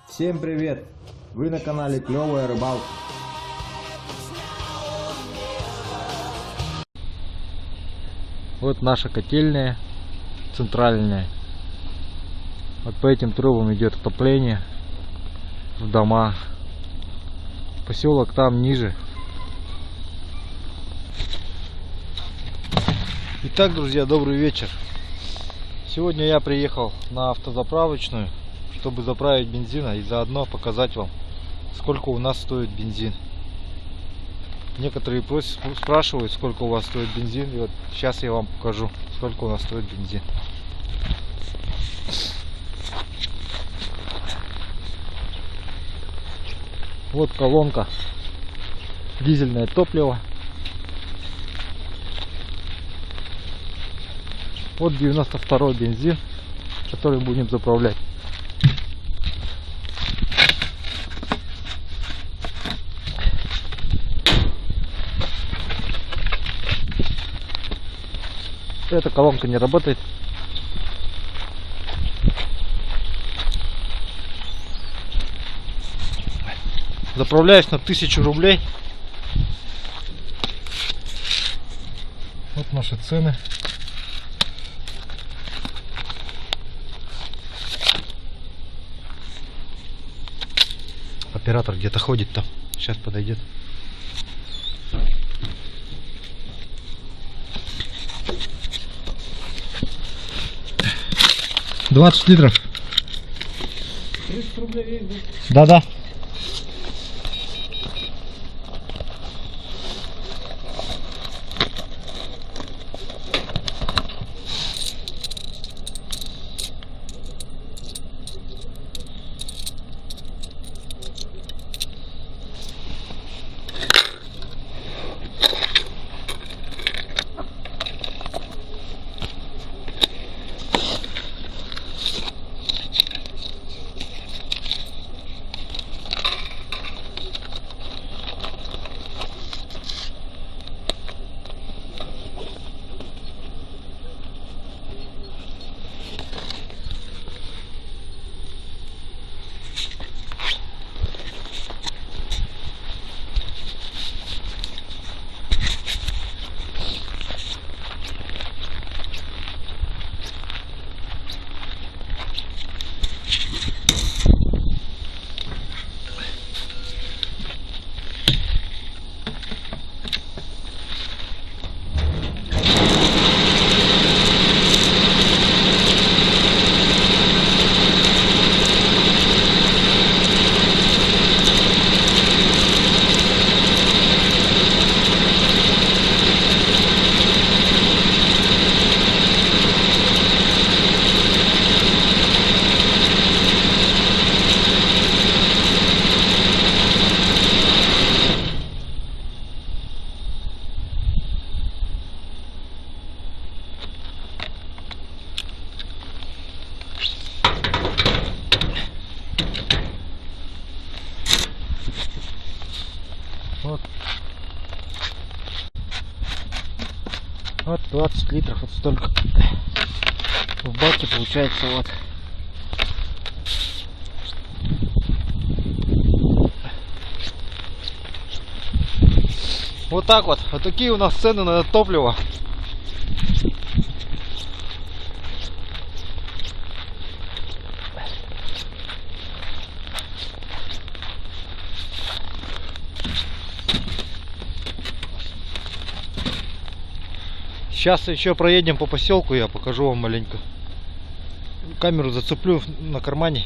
Всем привет! Вы на канале Клевая Рыбалка. Вот наша котельная центральная. Вот по этим трубам идет отопление в дома. Поселок там ниже. Итак, друзья, добрый вечер. Сегодня я приехал на автозаправочную, чтобы заправить бензина и заодно показать вам, сколько у нас стоит бензин. Некоторые спрашивают, сколько у вас стоит бензин, и вот сейчас я вам покажу, сколько у нас стоит бензин. Вот колонка, дизельное топливо. Вот 92-й бензин, который будем заправлять. Эта колонка не работает. Заправляюсь на 1000 рублей. Вот наши цены. Оператор где-то ходит там. Сейчас подойдет. 20 литров. 30 рублей есть, да? Да. Вот 20 литров, вот столько в баке получается. Вот вот так вот. Вот такие у нас цены на топливо. Сейчас еще проедем по поселку, я покажу вам маленько. Камеру зацеплю на кармане.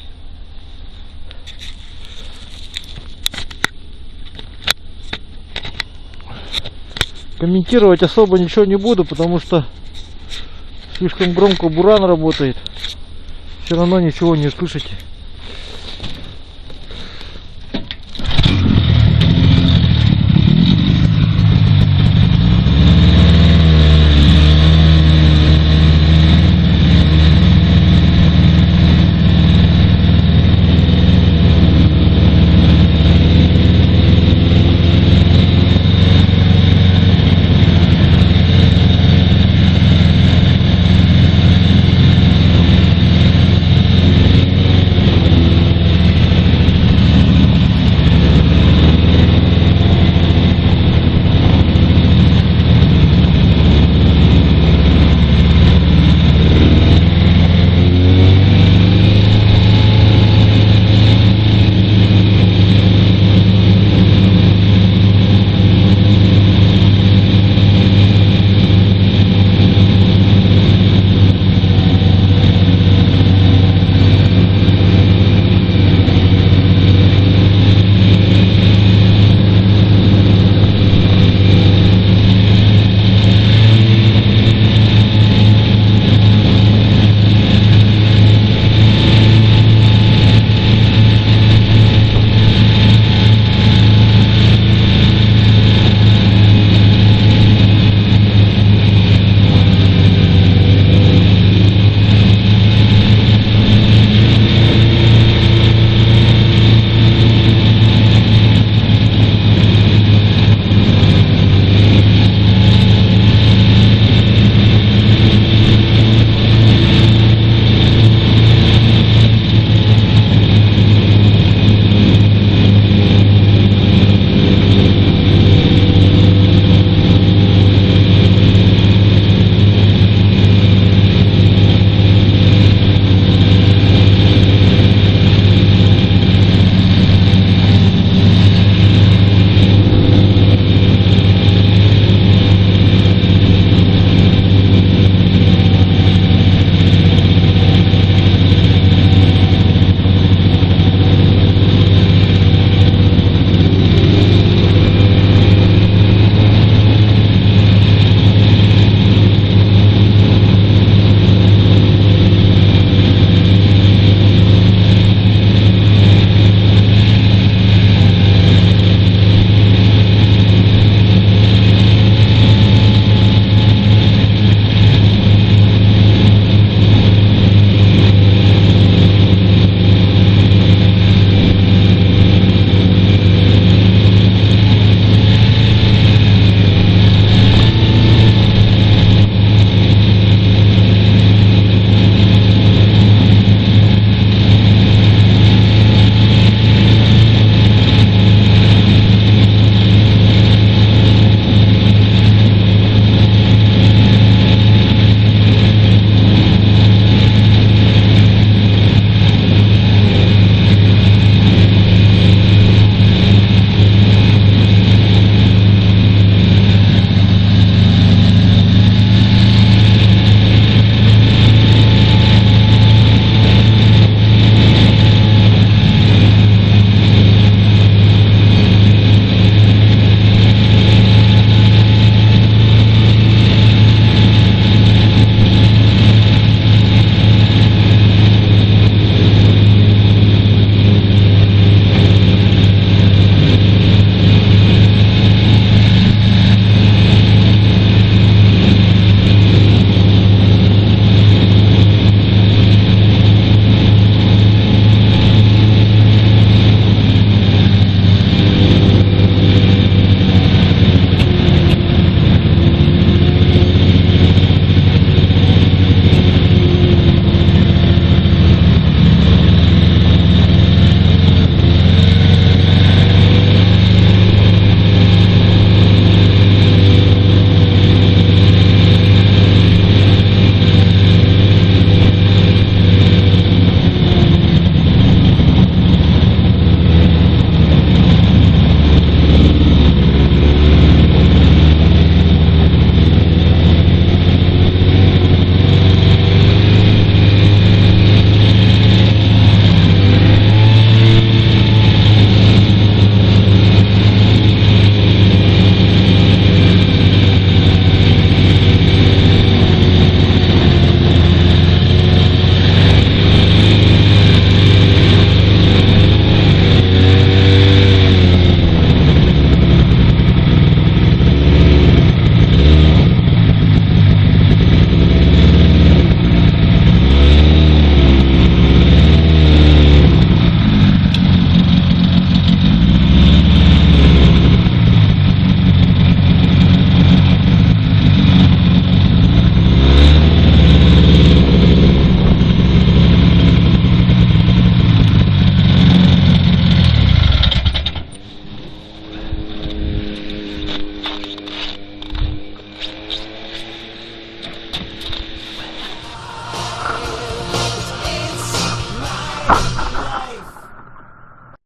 Комментировать особо ничего не буду, потому что слишком громко буран работает. Все равно ничего не услышите.